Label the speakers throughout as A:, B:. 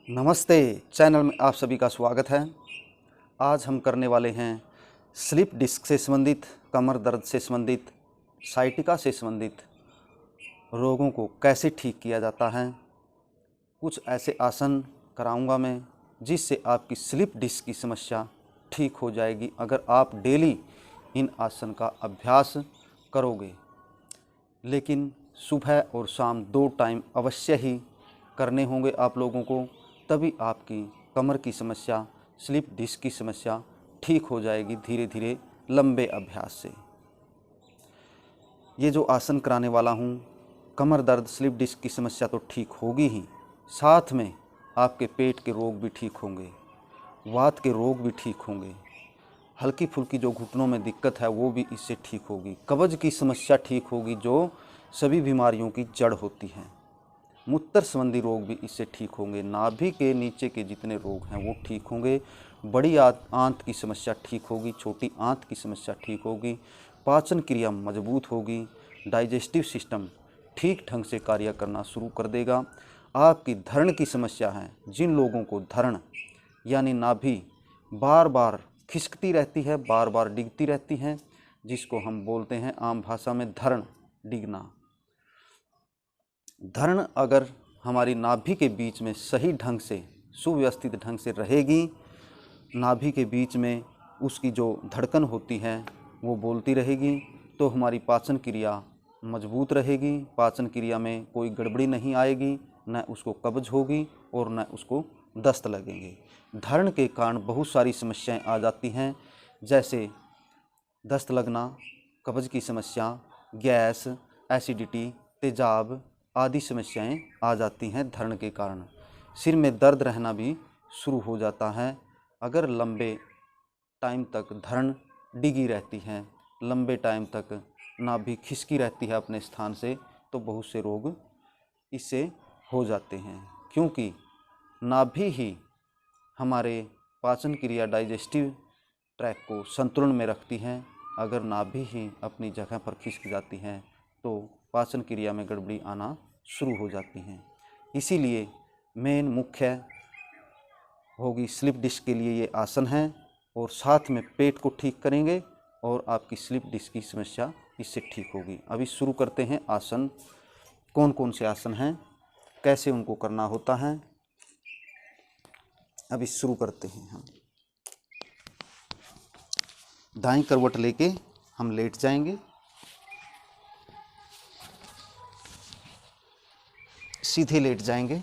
A: नमस्ते। चैनल में आप सभी का स्वागत है। आज हम करने वाले हैं स्लिप डिस्क से संबंधित, कमर दर्द से संबंधित, साइटिका से संबंधित रोगों को कैसे ठीक किया जाता है। कुछ ऐसे आसन कराऊंगा मैं जिससे आपकी स्लिप डिस्क की समस्या ठीक हो जाएगी अगर आप डेली इन आसन का अभ्यास करोगे। लेकिन सुबह और शाम 2 टाइम अवश्य ही करने होंगे आप लोगों को, तभी आपकी कमर की समस्या, स्लिप डिस्क की समस्या ठीक हो जाएगी धीरे धीरे लंबे अभ्यास से। ये जो आसन कराने वाला हूँ, कमर दर्द, स्लिप डिस्क की समस्या तो ठीक होगी ही, साथ में आपके पेट के रोग भी ठीक होंगे, वात के रोग भी ठीक होंगे, हल्की फुल्की जो घुटनों में दिक्कत है वो भी इससे ठीक होगी, कब्ज की समस्या ठीक होगी जो सभी बीमारियों की जड़ होती है, मूत्र संबंधी रोग भी इससे ठीक होंगे, नाभि के नीचे के जितने रोग हैं वो ठीक होंगे, बड़ी आंत की समस्या ठीक होगी, छोटी आंत की समस्या ठीक होगी, पाचन क्रिया मजबूत होगी, डाइजेस्टिव सिस्टम ठीक ढंग से कार्य करना शुरू कर देगा। आपकी धरण की समस्या है, जिन लोगों को धरण यानी नाभि बार बार खिसकती रहती है, बार बार डिगती रहती है, जिसको हम बोलते हैं आम भाषा में धरण, डिगना। धरण अगर हमारी नाभि के बीच में सही ढंग से, सुव्यवस्थित ढंग से रहेगी, नाभि के बीच में उसकी जो धड़कन होती है वो बोलती रहेगी, तो हमारी पाचन क्रिया मजबूत रहेगी, पाचन क्रिया में कोई गड़बड़ी नहीं आएगी, न उसको कब्ज होगी और न उसको दस्त लगेंगे। धरण के कारण बहुत सारी समस्याएं आ जाती हैं, जैसे दस्त लगना, कब्ज की समस्या, गैस, एसिडिटी, तेजाब आदि समस्याएं आ जाती हैं धरण के कारण। सिर में दर्द रहना भी शुरू हो जाता है अगर लंबे टाइम तक धरण डिगी रहती है, लंबे टाइम तक नाभि खिसकी रहती है अपने स्थान से, तो बहुत से रोग इससे हो जाते हैं, क्योंकि नाभि ही हमारे पाचन क्रिया, डाइजेस्टिव ट्रैक को संतुलन में रखती है। अगर नाभि ही अपनी जगह पर खिसक जाती है तो पाचन क्रिया में गड़बड़ी आना शुरू हो जाती हैं। इसीलिए मेन मुख्य होगी स्लिप डिस्क के लिए ये आसन है, और साथ में पेट को ठीक करेंगे और आपकी स्लिप डिस्क की समस्या इससे ठीक होगी। अभी शुरू करते हैं आसन। कौन कौन से आसन हैं, कैसे उनको करना होता है, अभी शुरू करते हैं। हम दाईं करवट लेके हम लेट जाएंगे, सीधे लेट जाएंगे।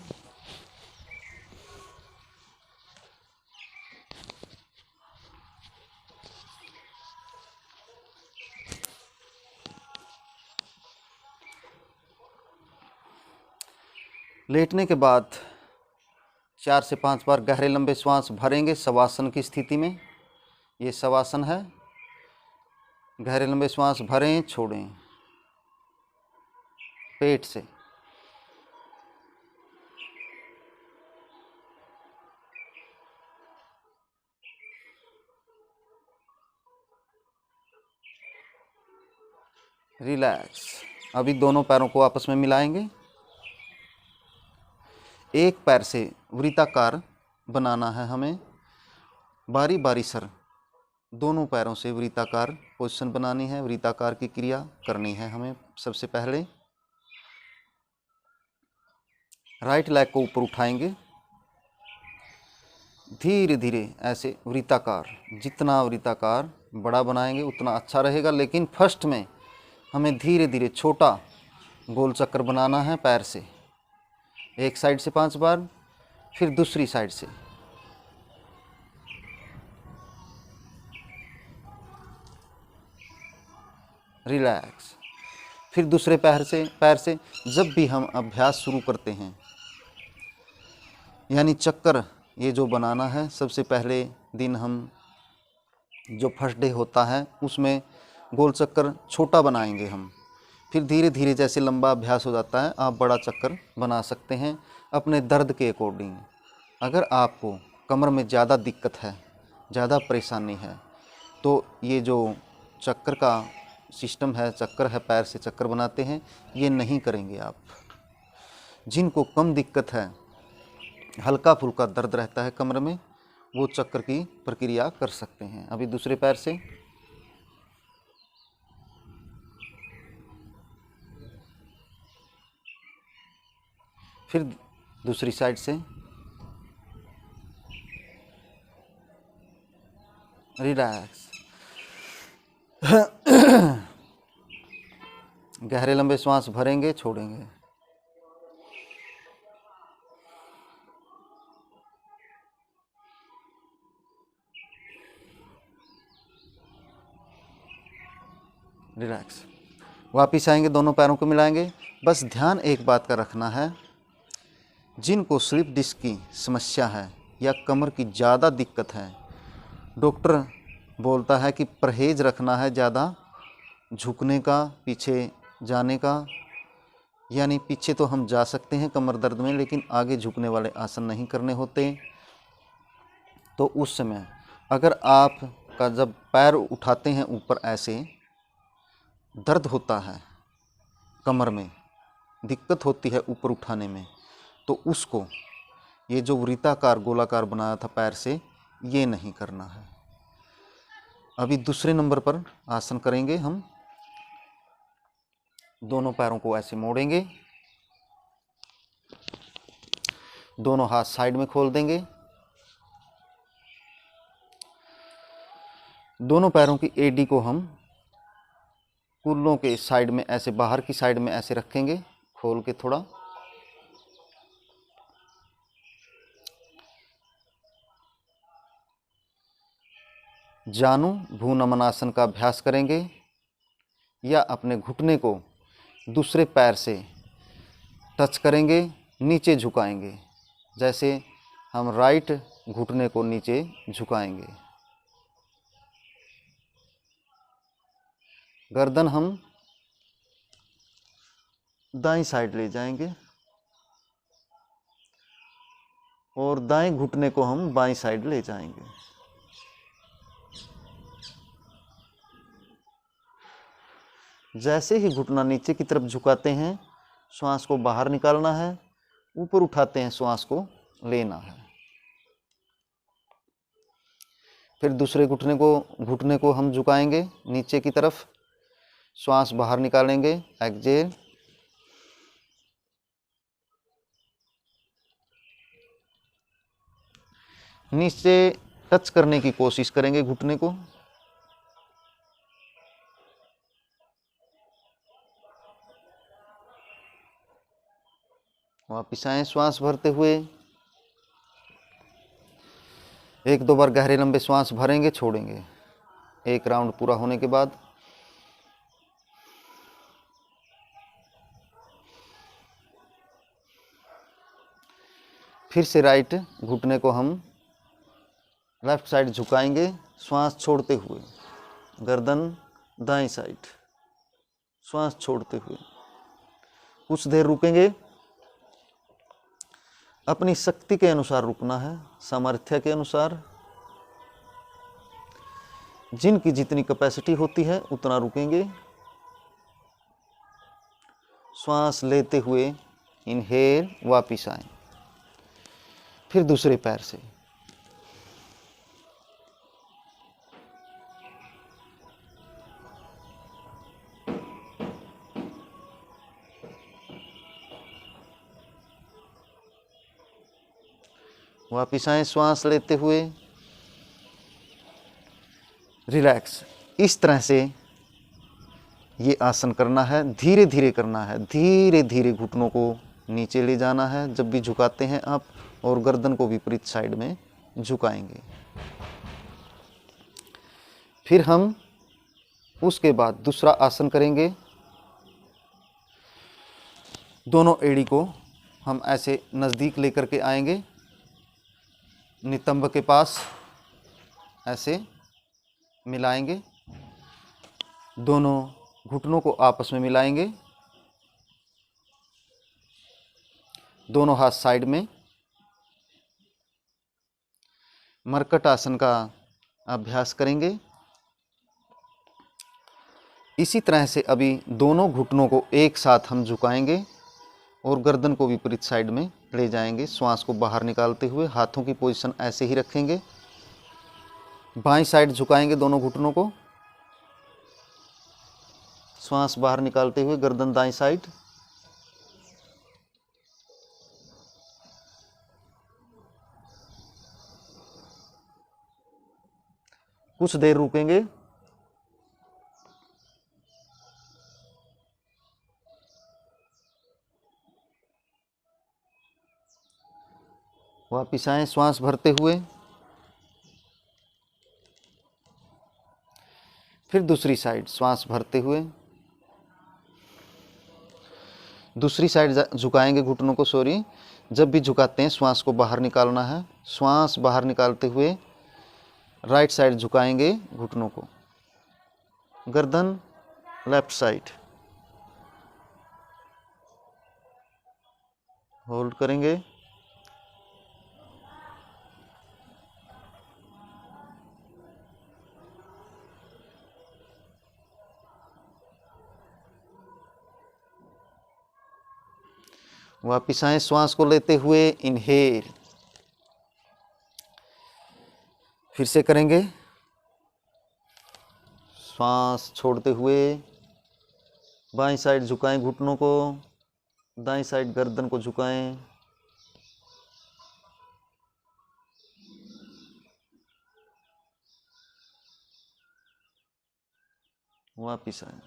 A: लेटने के बाद 4 से 5 बार गहरे लंबे श्वास भरेंगे शवासन की स्थिति में। ये शवासन है। गहरे लंबे श्वास भरें, छोड़ें पेट से। रिलैक्स। अभी दोनों पैरों को आपस में मिलाएंगे। एक पैर से वृत्ताकार बनाना है हमें, बारी बारी सर दोनों पैरों से वृत्ताकार पोजीशन बनानी है, वृत्ताकार की क्रिया करनी है हमें। सबसे पहले राइट लेग को ऊपर उठाएंगे, धीरे धीरे ऐसे वृत्ताकार, जितना वृत्ताकार बड़ा बनाएंगे उतना अच्छा रहेगा, लेकिन फर्स्ट में हमें धीरे धीरे छोटा गोल चक्कर बनाना है पैर से। एक साइड से 5 बार, फिर दूसरी साइड से। रिलैक्स। फिर दूसरे पैर से जब भी हम अभ्यास शुरू करते हैं, यानी चक्कर ये जो बनाना है, सबसे पहले दिन हम जो फर्स्ट डे होता है उसमें गोल चक्कर छोटा बनाएंगे हम, फिर धीरे धीरे जैसे लंबा अभ्यास हो जाता है आप बड़ा चक्कर बना सकते हैं अपने दर्द के अकॉर्डिंग। अगर आपको कमर में ज़्यादा दिक्कत है, ज़्यादा परेशानी है, तो ये जो चक्कर का सिस्टम है, चक्कर है, पैर से चक्कर बनाते हैं, ये नहीं करेंगे आप। जिनको कम दिक्कत है हल्का फुल्का दर्द रहता है कमर में, वो चक्कर की प्रक्रिया कर सकते हैं। अभी दूसरे पैर से, फिर दूसरी साइड से, रिलैक्स। गहरे लंबे श्वास भरेंगे, छोड़ेंगे। रिलैक्स। वापिस आएंगे, दोनों पैरों को मिलाएंगे। बस ध्यान एक बात का रखना है, जिनको स्लिप डिस्क की समस्या है या कमर की ज़्यादा दिक्कत है, डॉक्टर बोलता है कि परहेज़ रखना है ज़्यादा झुकने का, पीछे जाने का। यानी पीछे तो हम जा सकते हैं कमर दर्द में, लेकिन आगे झुकने वाले आसन नहीं करने होते। तो उस समय अगर आप का जब पैर उठाते हैं ऊपर, ऐसे दर्द होता है, कमर में दिक्कत होती है ऊपर उठाने में, तो उसको ये जो वृत्ताकार गोलाकार बनाया था पैर से, ये नहीं करना है। अभी दूसरे नंबर पर आसन करेंगे हम। दोनों पैरों को ऐसे मोड़ेंगे, दोनों हाथ साइड में खोल देंगे, दोनों पैरों की एडी को हम कुल्लों के साइड में ऐसे, बाहर की साइड में ऐसे रखेंगे, खोल के थोड़ा। जानु भूनमन आसन का अभ्यास करेंगे, या अपने घुटने को दूसरे पैर से टच करेंगे, नीचे झुकाएंगे। जैसे हम राइट घुटने को नीचे झुकाएंगे, गर्दन हम दाईं साइड ले जाएंगे और दाएं घुटने को हम बाईं साइड ले जाएंगे। जैसे ही घुटना नीचे की तरफ झुकाते हैं, श्वास को बाहर निकालना है, ऊपर उठाते हैं, श्वास को लेना है। फिर दूसरे घुटने को हम झुकाएंगे नीचे की तरफ, श्वास बाहर निकालेंगे, एक्सहेल। नीचे टच करने की कोशिश करेंगे घुटने को। वापिस आए श्वास भरते हुए। एक दो बार गहरे लंबे श्वास भरेंगे, छोड़ेंगे। एक राउंड पूरा होने के बाद फिर से राइट घुटने को हम लेफ्ट साइड झुकाएंगे, श्वास छोड़ते हुए, गर्दन दाईं साइड, श्वास छोड़ते हुए। कुछ देर रुकेंगे, अपनी शक्ति के अनुसार रुकना है, सामर्थ्य के अनुसार। जिनकी जितनी कैपेसिटी होती है उतना रुकेंगे। श्वास लेते हुए इनहेल, वापिस आए। फिर दूसरे पैर से वापिस आए, श्वास लेते हुए, रिलैक्स। इस तरह से ये आसन करना है, धीरे धीरे करना है, धीरे धीरे घुटनों को नीचे ले जाना है जब भी झुकाते हैं आप, और गर्दन को विपरीत साइड में झुकाएंगे। फिर हम उसके बाद दूसरा आसन करेंगे। दोनों एड़ी को हम ऐसे नज़दीक लेकर के आएंगे, नितंब के पास ऐसे मिलाएंगे, दोनों घुटनों को आपस में मिलाएंगे, दोनों हाथ साइड में। मरकट आसन का अभ्यास करेंगे। इसी तरह से अभी दोनों घुटनों को एक साथ हम झुकाएंगे और गर्दन को विपरीत साइड में ले जाएंगे। श्वास को बाहर निकालते हुए हाथों की पोजीशन ऐसे ही रखेंगे। बाईं साइड झुकाएंगे दोनों घुटनों को। श्वास बाहर निकालते हुए गर्दन दाईं साइड। कुछ देर रुकेंगे। वापिस आए श्वास भरते हुए। फिर दूसरी साइड श्वास भरते हुए। दूसरी साइड झुकाएंगे घुटनों को। सॉरी, जब भी झुकाते हैं श्वास को बाहर निकालना है। श्वास बाहर निकालते हुए राइट साइड झुकाएंगे घुटनों को। गर्दन लेफ्ट साइड होल्ड करेंगे। वापिस आए श्वास को लेते हुए इनहेल। फिर से करेंगे। श्वास छोड़ते हुए बाईं साइड झुकाएं घुटनों को। दाईं साइड गर्दन को झुकाएं। वापिस आए।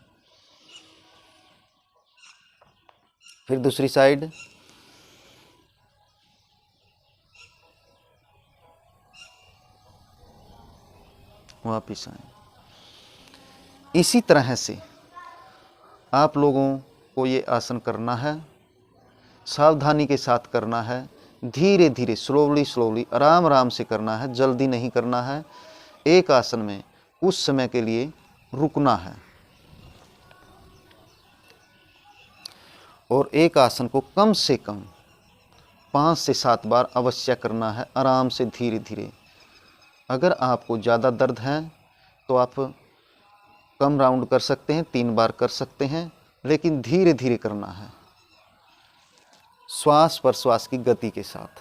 A: फिर दूसरी साइड। वापिस आए। इसी तरह से आप लोगों को ये आसन करना है। सावधानी के साथ करना है। धीरे धीरे स्लोली आराम आराम से करना है। जल्दी नहीं करना है। एक आसन में उस समय के लिए रुकना है और एक आसन को कम से कम 5 से 7 बार अवश्य करना है, आराम से धीरे धीरे। अगर आपको ज़्यादा दर्द है तो आप कम राउंड कर सकते हैं, 3 बार कर सकते हैं, लेकिन धीरे धीरे करना है, श्वास प्रश्वास की गति के साथ।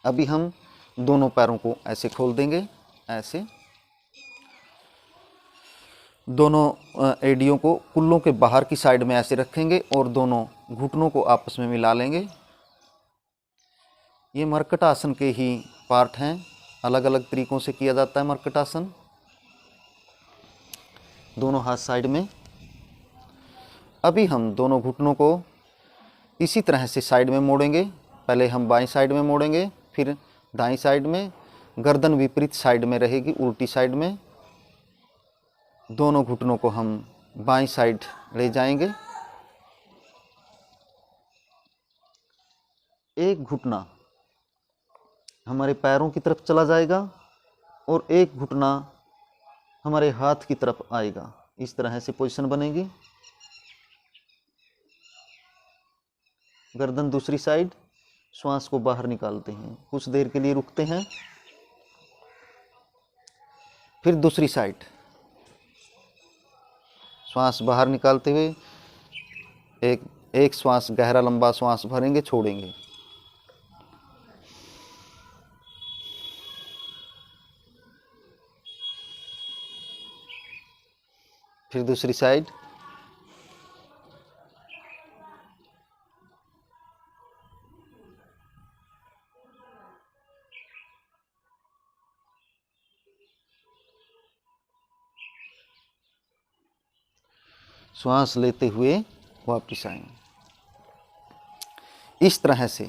A: अभी हम दोनों पैरों को ऐसे खोल देंगे, ऐसे दोनों एडियों को कुल्लों के बाहर की साइड में ऐसे रखेंगे और दोनों घुटनों को आपस में मिला लेंगे। ये मर्कट आसन के ही पार्ट हैं, अलग अलग तरीक़ों से किया जाता है मर्कट आसन। दोनों हाथ साइड में। अभी हम दोनों घुटनों को इसी तरह से साइड में मोड़ेंगे। पहले हम बाईं साइड में मोड़ेंगे, फिर दाईं साइड में। गर्दन विपरीत साइड में रहेगी, उल्टी साइड में। दोनों घुटनों को हम बाईं साइड ले जाएंगे। एक घुटना हमारे पैरों की तरफ चला जाएगा और एक घुटना हमारे हाथ की तरफ आएगा। इस तरह से पोजीशन बनेगी। गर्दन दूसरी साइड, श्वास को बाहर निकालते हैं, कुछ देर के लिए रुकते हैं। फिर दूसरी साइड, श्वास बाहर निकालते हुए एक श्वास गहरा लंबा श्वास भरेंगे, छोड़ेंगे। फिर दूसरी साइड, श्वास लेते हुए वापस आएंगे। इस तरह से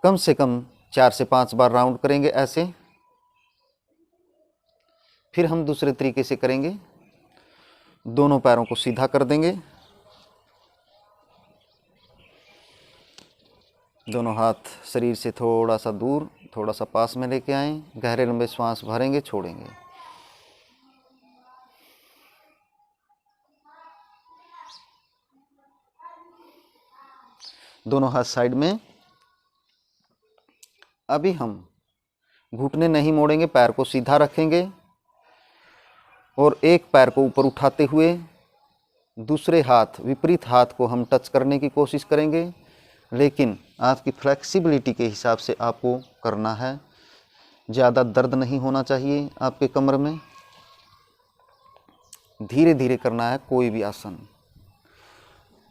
A: कम 4 से 5 बार राउंड करेंगे ऐसे। फिर हम दूसरे तरीके से करेंगे। दोनों पैरों को सीधा कर देंगे, दोनों हाथ शरीर से थोड़ा सा दूर, थोड़ा सा पास में लेके आएं। गहरे लंबे श्वास भरेंगे, छोड़ेंगे। दोनों हाथ साइड में। अभी हम घुटने नहीं मोड़ेंगे, पैर को सीधा रखेंगे और एक पैर को ऊपर उठाते हुए दूसरे हाथ विपरीत हाथ को हम टच करने की कोशिश करेंगे। लेकिन आपकी फ्लेक्सिबिलिटी के हिसाब से आपको करना है। ज़्यादा दर्द नहीं होना चाहिए आपके कमर में। धीरे धीरे करना है कोई भी आसन।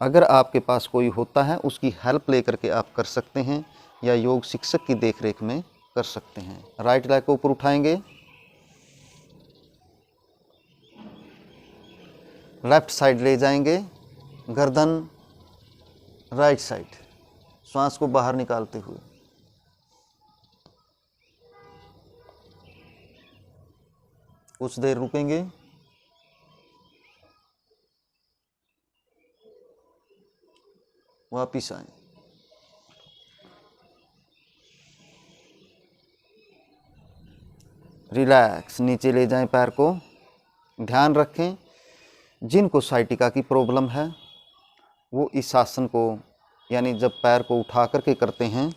A: अगर आपके पास कोई होता है उसकी हेल्प लेकर के आप कर सकते हैं या योग शिक्षक की देखरेख में कर सकते हैं। राइट लेग को ऊपर उठाएंगे, लेफ्ट साइड ले जाएंगे, गर्दन राइट साइड, श्वास को बाहर निकालते हुए। कुछ देर रुकेंगे, वापिस आए। रिलैक्स, नीचे ले जाएं पैर को। ध्यान रखें जिनको साइटिका की प्रॉब्लम है वो इस आसन को, यानी जब पैर को उठा करके करते हैं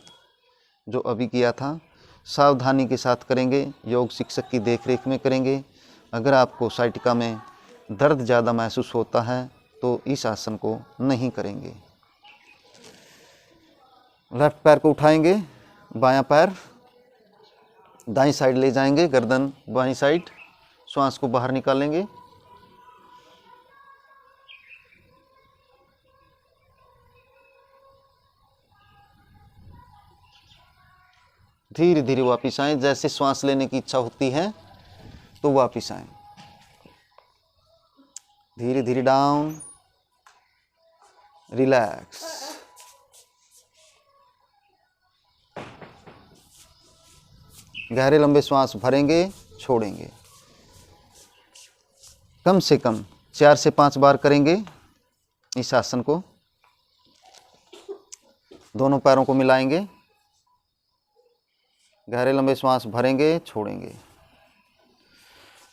A: जो अभी किया था, सावधानी के साथ करेंगे, योग शिक्षक की देखरेख में करेंगे। अगर आपको साइटिका में दर्द ज़्यादा महसूस होता है तो इस आसन को नहीं करेंगे। लेफ्ट पैर को उठाएंगे, बायां पैर दाईं साइड ले जाएंगे, गर्दन बाईं साइड, श्वास को बाहर निकालेंगे। धीरे धीरे वापिस आएं। जैसे श्वास लेने की इच्छा होती है तो वापिस आएं। धीरे धीरे डाउन, रिलैक्स। गहरे लंबे श्वास भरेंगे, छोड़ेंगे। कम से कम 4 से 5 बार करेंगे इस आसन को। दोनों पैरों को मिलाएंगे, गहरे लंबे श्वास भरेंगे, छोड़ेंगे।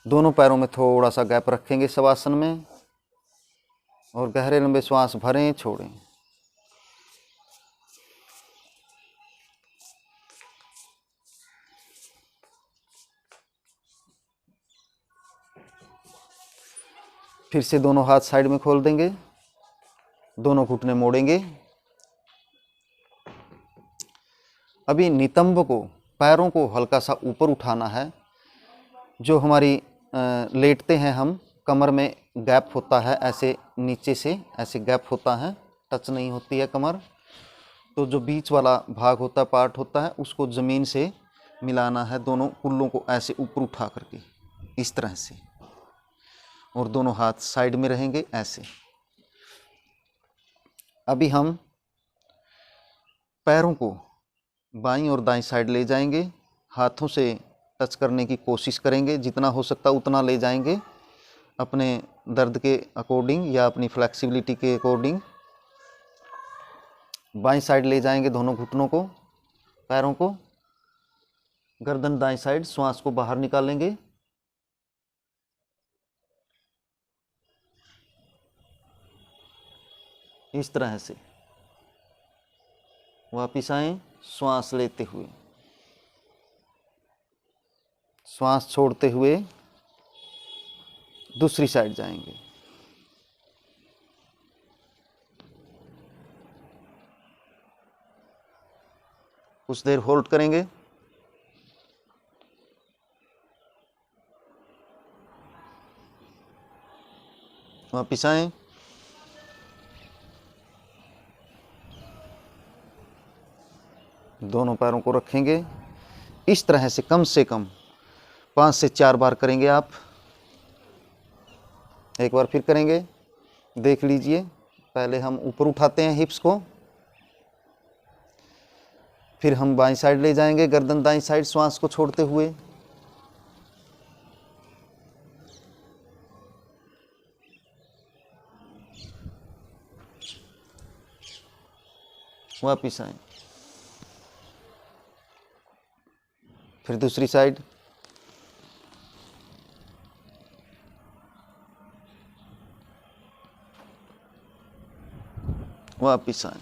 A: दोनों पैरों में थोड़ा सा गैप रखेंगे शवासन में और गहरे लंबे श्वास भरें, छोड़ें। फिर से दोनों हाथ साइड में खोल देंगे, दोनों घुटने मोड़ेंगे। अभी नितंब को, पैरों को हल्का सा ऊपर उठाना है। जो हमारी लेटते हैं हम, कमर में गैप होता है, ऐसे नीचे से ऐसे गैप होता है, टच नहीं होती है कमर। तो जो बीच वाला भाग होता है, पार्ट होता है, उसको ज़मीन से मिलाना है। दोनों कुल्लों को ऐसे ऊपर उठा करके इस तरह से, और दोनों हाथ साइड में रहेंगे ऐसे। अभी हम पैरों को बाईं और दाईं साइड ले जाएंगे, हाथों से टच करने की कोशिश करेंगे, जितना हो सकता उतना ले जाएंगे अपने दर्द के अकॉर्डिंग या अपनी फ्लेक्सिबिलिटी के अकॉर्डिंग। बाईं साइड ले जाएंगे दोनों घुटनों को, पैरों को, गर्दन दाईं साइड, श्वास को बाहर निकालेंगे। इस तरह से वापिस आएं, श्वास लेते हुए, श्वास छोड़ते हुए दूसरी साइड जाएंगे। कुछ देर होल्ड करेंगे। वापिस आएं, दोनों पैरों को रखेंगे। इस तरह से कम 5 से 4 बार करेंगे आप। एक बार फिर करेंगे, देख लीजिए। पहले हम ऊपर उठाते हैं हिप्स को, फिर हम बाईं साइड ले जाएंगे, गर्दन दाईं साइड, श्वास को छोड़ते हुए। वापिस आए, फिर दूसरी साइड। वापिस आए।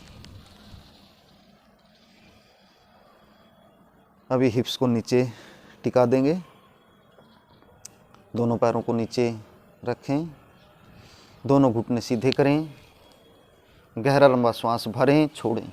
A: अभी हिप्स को नीचे टिका देंगे, दोनों पैरों को नीचे रखें, दोनों घुटने सीधे करें, गहरा लंबा श्वास भरें, छोड़ें।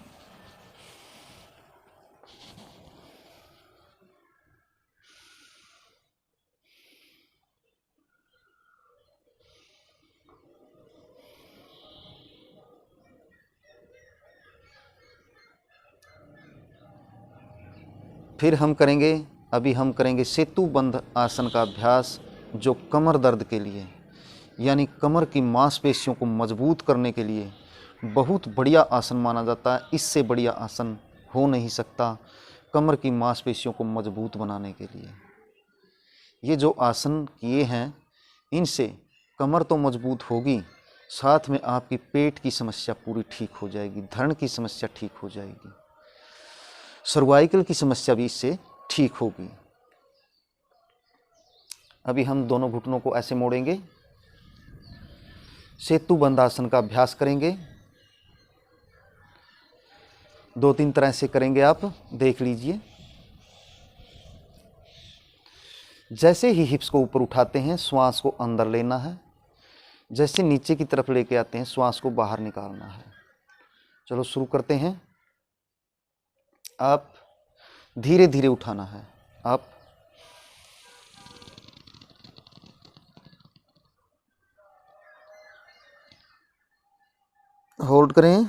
A: फिर हम करेंगे, अभी हम करेंगे सेतु बंध आसन का अभ्यास, जो कमर दर्द के लिए, यानी कमर की मांसपेशियों को मजबूत करने के लिए बहुत बढ़िया आसन माना जाता है। इससे बढ़िया आसन हो नहीं सकता कमर की मांसपेशियों को मजबूत बनाने के लिए। ये जो आसन किए हैं, इनसे कमर तो मजबूत होगी, साथ में आपकी पेट की समस्या पूरी ठीक हो जाएगी, धड़ की समस्या ठीक हो जाएगी, सर्वाइकल की समस्या भी इससे ठीक होगी। अभी हम दोनों घुटनों को ऐसे मोड़ेंगे, सेतु बंध आसन का अभ्यास करेंगे। 2-3 तरह से करेंगे, आप देख लीजिए। जैसे ही हिप्स को ऊपर उठाते हैं, श्वास को अंदर लेना है, जैसे नीचे की तरफ लेके आते हैं, श्वास को बाहर निकालना है। चलो शुरू करते हैं। आप धीरे धीरे उठाना है, आप होल्ड करें,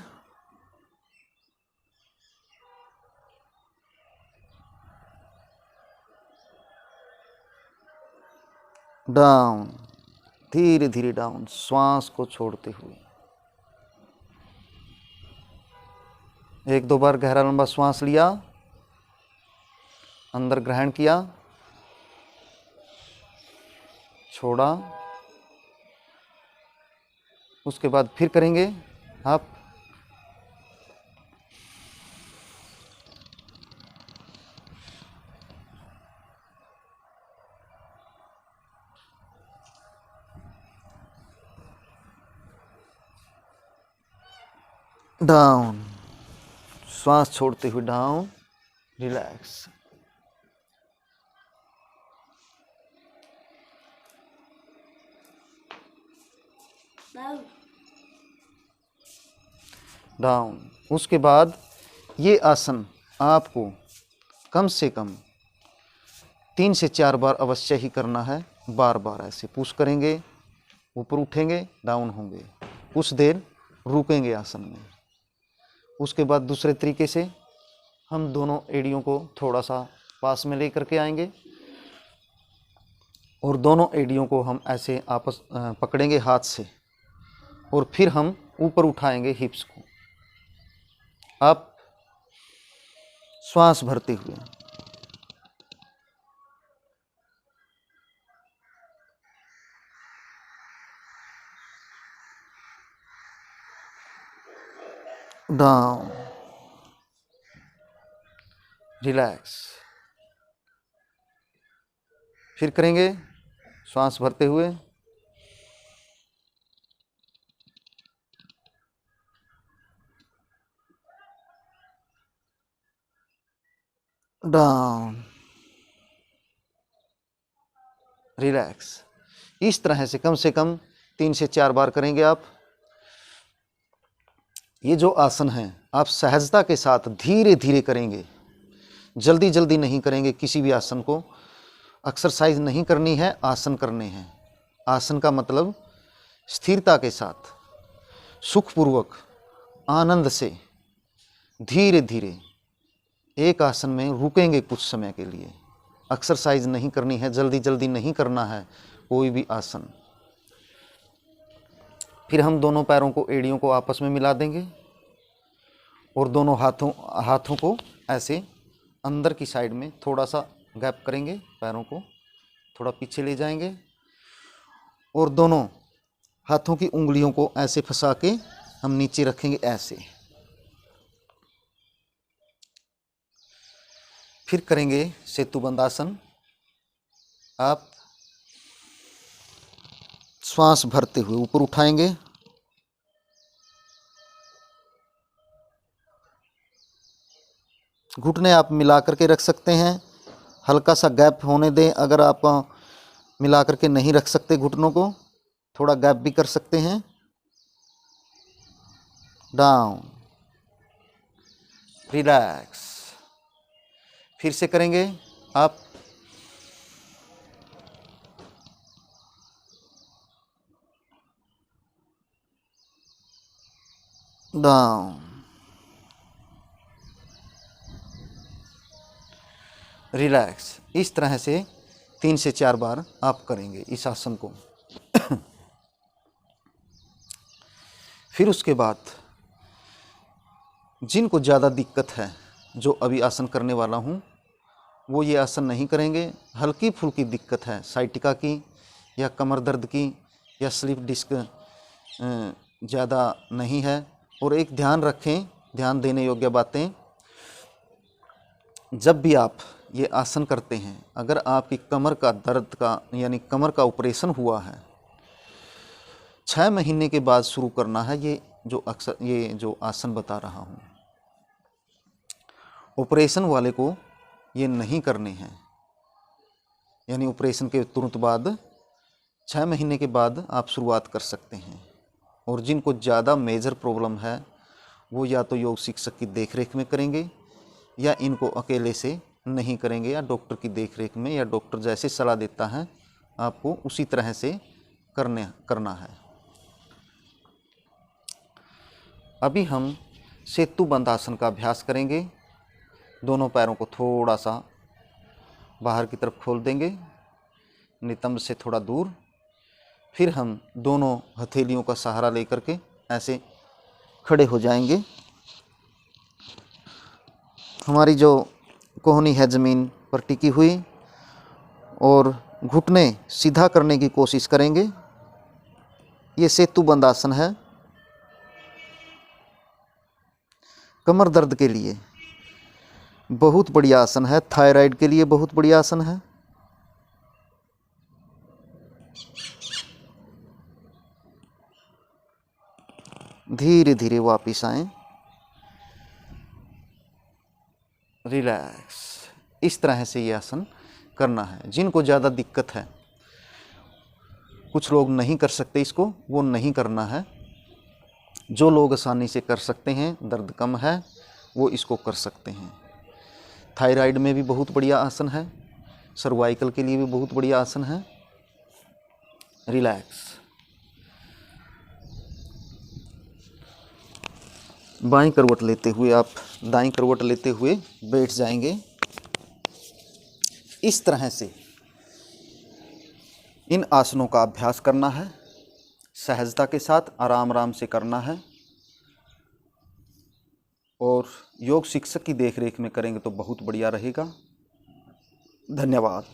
A: डाउन, धीरे धीरे डाउन, श्वास को छोड़ते हुए। 1-2 बार गहरा लंबा श्वास लिया, अंदर ग्रहण किया, छोड़ा, उसके बाद फिर करेंगे आप। डाउन, श्वास छोड़ते हुए डाउन, रिलैक्स। डाउन। उसके बाद ये आसन आपको कम से कम 3 से 4 बार अवश्य ही करना है। बार बार ऐसे पुश करेंगे, ऊपर उठेंगे, डाउन होंगे, कुछ देर रुकेंगे आसन में। उसके बाद दूसरे तरीके से हम दोनों एड़ियों को थोड़ा सा पास में लेकर के आएंगे और दोनों एड़ियों को हम ऐसे आपस पकड़ेंगे हाथ से, और फिर हम ऊपर उठाएंगे हिप्स को। आप श्वास भरते हुए, डाउन, रिलैक्स। फिर करेंगे श्वास भरते हुए, डाउन, रिलैक्स। इस तरह से कम 3 से 4 बार करेंगे आप। ये जो आसन है आप सहजता के साथ धीरे धीरे करेंगे, जल्दी जल्दी नहीं करेंगे। किसी भी आसन को एक्सरसाइज नहीं करनी है, आसन करने हैं। आसन का मतलब स्थिरता के साथ, सुखपूर्वक, आनंद से धीरे धीरे एक आसन में रुकेंगे कुछ समय के लिए। एक्सरसाइज नहीं करनी है, जल्दी जल्दी नहीं करना है कोई भी आसन। फिर हम दोनों पैरों को, एड़ियों को आपस में मिला देंगे और दोनों हाथों को ऐसे अंदर की साइड में थोड़ा सा गैप करेंगे, पैरों को थोड़ा पीछे ले जाएंगे और दोनों हाथों की उंगलियों को ऐसे फंसा के हम नीचे रखेंगे ऐसे। फिर करेंगे सेतुबंध आसन। आप श्वास भरते हुए ऊपर उठाएंगे, घुटने आप मिला करके रख सकते हैं, हल्का सा गैप होने दें। अगर आप मिला करके नहीं रख सकते घुटनों को, थोड़ा गैप भी कर सकते हैं। Down, relax. फिर से करेंगे आप। Down, relax. इस तरह से 3 से 4 बार आप करेंगे इस आसन को। फिर उसके बाद जिनको ज़्यादा दिक्कत है, जो अभी आसन करने वाला हूँ, वो ये आसन नहीं करेंगे। हल्की फुल्की दिक्कत है साइटिका की या कमर दर्द की या स्लिप डिस्क ज़्यादा नहीं है। और एक ध्यान रखें, ध्यान देने योग्य बातें, जब भी आप ये आसन करते हैं, अगर आपकी कमर का दर्द का यानी कमर का ऑपरेशन हुआ है, 6 महीने के बाद शुरू करना है। ये जो आसन बता रहा हूँ, ऑपरेशन वाले को ये नहीं करने हैं। यानी ऑपरेशन के तुरंत बाद 6 महीने के बाद आप शुरुआत कर सकते हैं। और जिनको ज़्यादा मेजर प्रॉब्लम है, वो या तो योग शिक्षक की देखरेख में करेंगे या इनको अकेले से नहीं करेंगे, या डॉक्टर की देखरेख में, या डॉक्टर जैसे सलाह देता है आपको उसी तरह से करना है। अभी हम सेतु बंद आसन का अभ्यास करेंगे। दोनों पैरों को थोड़ा सा बाहर की तरफ खोल देंगे, नितंब से थोड़ा दूर। फिर हम दोनों हथेलियों का सहारा लेकर के ऐसे खड़े हो जाएंगे। हमारी जो कोहनी है ज़मीन पर टिकी हुई, और घुटने सीधा करने की कोशिश करेंगे। ये सेतु बंद आसन है। कमर दर्द के लिए बहुत बढ़िया आसन है, थायराइड के लिए बहुत बढ़िया आसन है। धीरे धीरे वापिस आएं, रिलैक्स। इस तरह से ये आसन करना है। जिनको ज़्यादा दिक्कत है, कुछ लोग नहीं कर सकते इसको, वो नहीं करना है। जो लोग आसानी से कर सकते हैं, दर्द कम है, वो इसको कर सकते हैं। थायराइड में भी बहुत बढ़िया आसन है, सर्वाइकल के लिए भी बहुत बढ़िया आसन है। रिलैक्स। बाईं करवट लेते हुए आप दाईं करवट लेते हुए बैठ जाएंगे। इस तरह से इन आसनों का अभ्यास करना है, सहजता के साथ आराम आराम से करना है। और योग शिक्षक की देखरेख में करेंगे तो बहुत बढ़िया रहेगा। धन्यवाद।